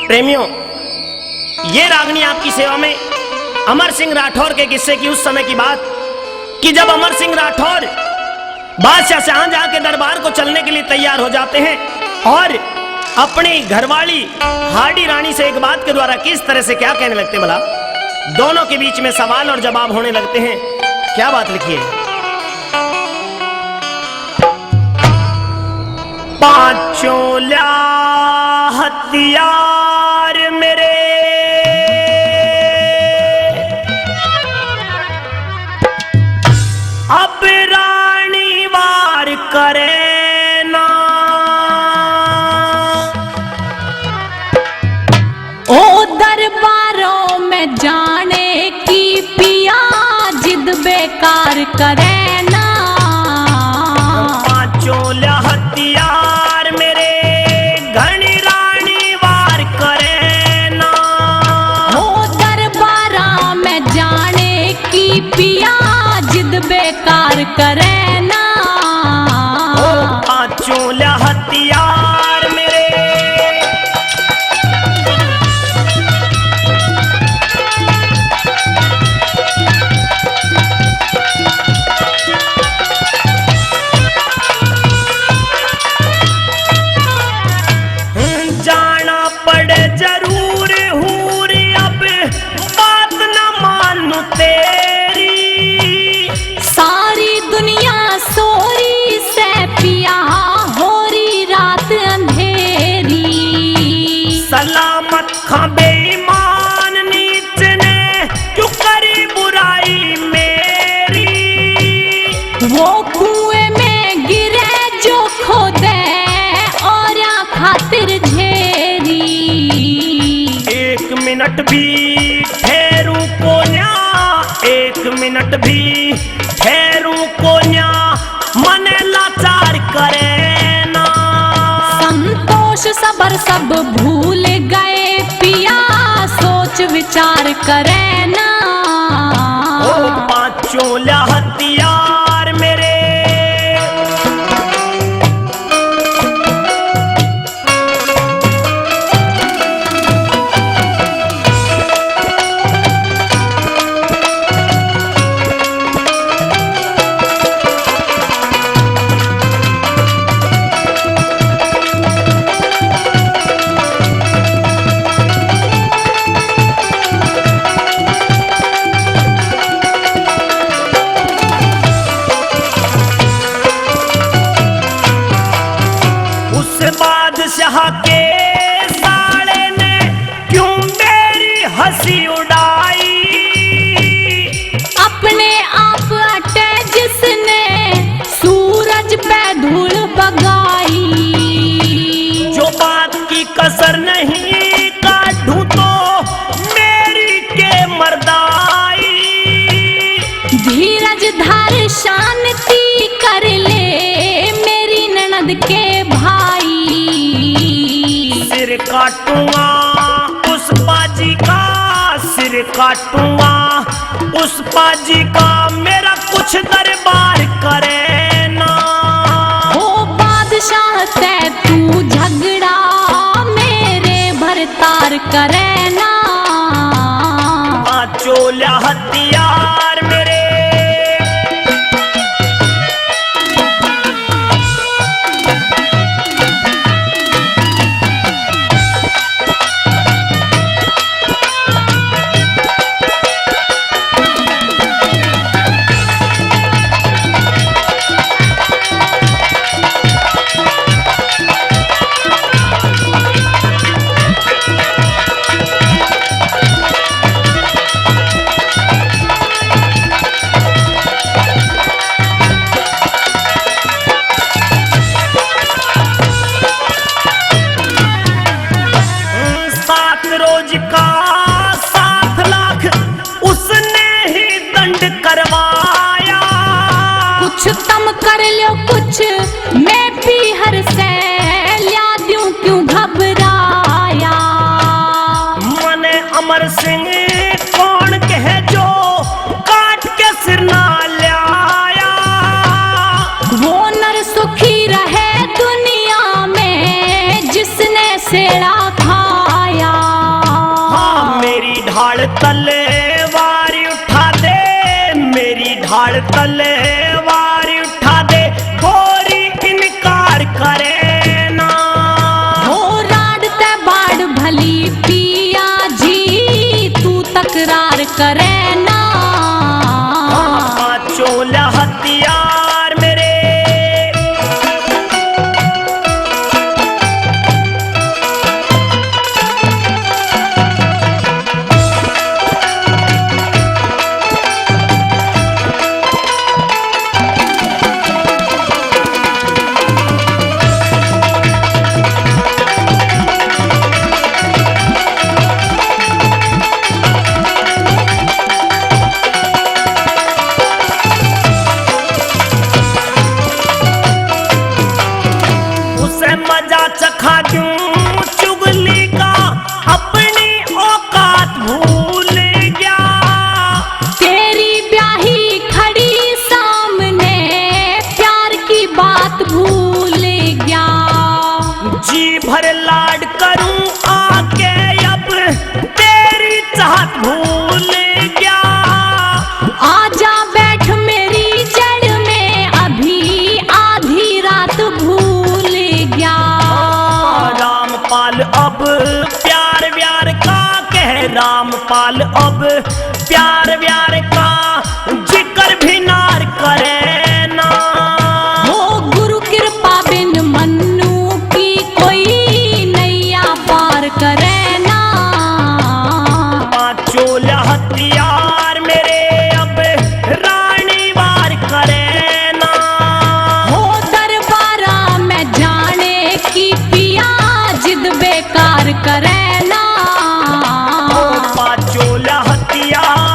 प्रेमियों, ये रागनी आपकी सेवा में अमर सिंह राठौर के किस्से की उस समय की बात कि जब अमर सिंह राठौर बादशाह शाहजहां के दरबार को चलने के लिए तैयार हो जाते हैं और अपनी घरवाली हाडी रानी से एक बात के द्वारा किस तरह से क्या कहने लगते भला, दोनों के बीच में सवाल और जवाब होने लगते हैं। क्या बात लिखी है? पांचों ल्या हथियार मेरे, अब रानी वार करे ना, ओ दरबारों में जाने की पिया जिद बेकार करे ना। पांचों ल्या हथियार मेरे, घनी रानी वार करे ना। ओ दरबारों में जाने की पिया जिद बेकार करे ना। ओ पांचों ल्या हथियार मेरे, जाना पड़े जरूर हूर, अब बात न मानू तेरी। सारी दुनिया सोरी से पिया होरी रात अंधेरी। सलामत खां बेईमान नीच ने क्यों करी बुराई मेरी। वो कुएं में गिरे जो खोदे और या खातिर झेरी। एक मिनट भी ठहरू को न्या, एक मिनट भी ठहरू को न्या, मन लाचार करे ना। संतोष सबर सब भूल गए पिया सोच विचार करे ना। ओ पांचों ल्या हथियार मेरे, बादशाह के साले ने क्यों मेरी हंसी उड़ाई। अपने आप अटे जिसने सूरज पे धूल बगाई। जो बात की कसर नहीं काटूं तो मेरी के मर्दाई। धीरज धार शांति कर ले मेरी ननद के भाई। सिर काटूंगा उस बाजी का, सिर काटूंगा उस बाजी का, मेरा कुछ दरबार करे ना। ओ बादशाह से तू झगड़ा मेरे भरतार करे ना। पांचों ल्या हथियार मेरे, रोज का 7 लाख उसने ही दंड करवाया। कुछ तम कर लो कुछ मैं भी हर से ल्या दूं क्यों घबराया। मने अमर सिंह कौन कहे जो काट के सिर ना लाया। वो नर सुखी रहे दुनिया तलवार उठा दे गोरी इनकार करे ना। हो राड़ते बाड़ भली पिया जी तू तकरार करे ना। चोला हथियार मेरे चखा दूं चुगली का अपनी औकात भूल गया। तेरी ब्याही खड़ी सामने प्यार की बात भूल गया। जी भर लाड करूं आके अब तेरी चाहत भूल गया। आजा बैठ मेरी जड़ में अभी आधी रात भूल गया। रामपाल अब प्यार व्यार का कह रामपाल अब प्यार व्यार का जिक्र भी नार करे ना। हो गुरु कृपा बिन मन्नू की कोई नैया पार करे ना। चोला हथियार मेरे अब रानी वार करे ना। हो दरबारा में जाने की पिया जिद बेकार करे ना। चोला हथियार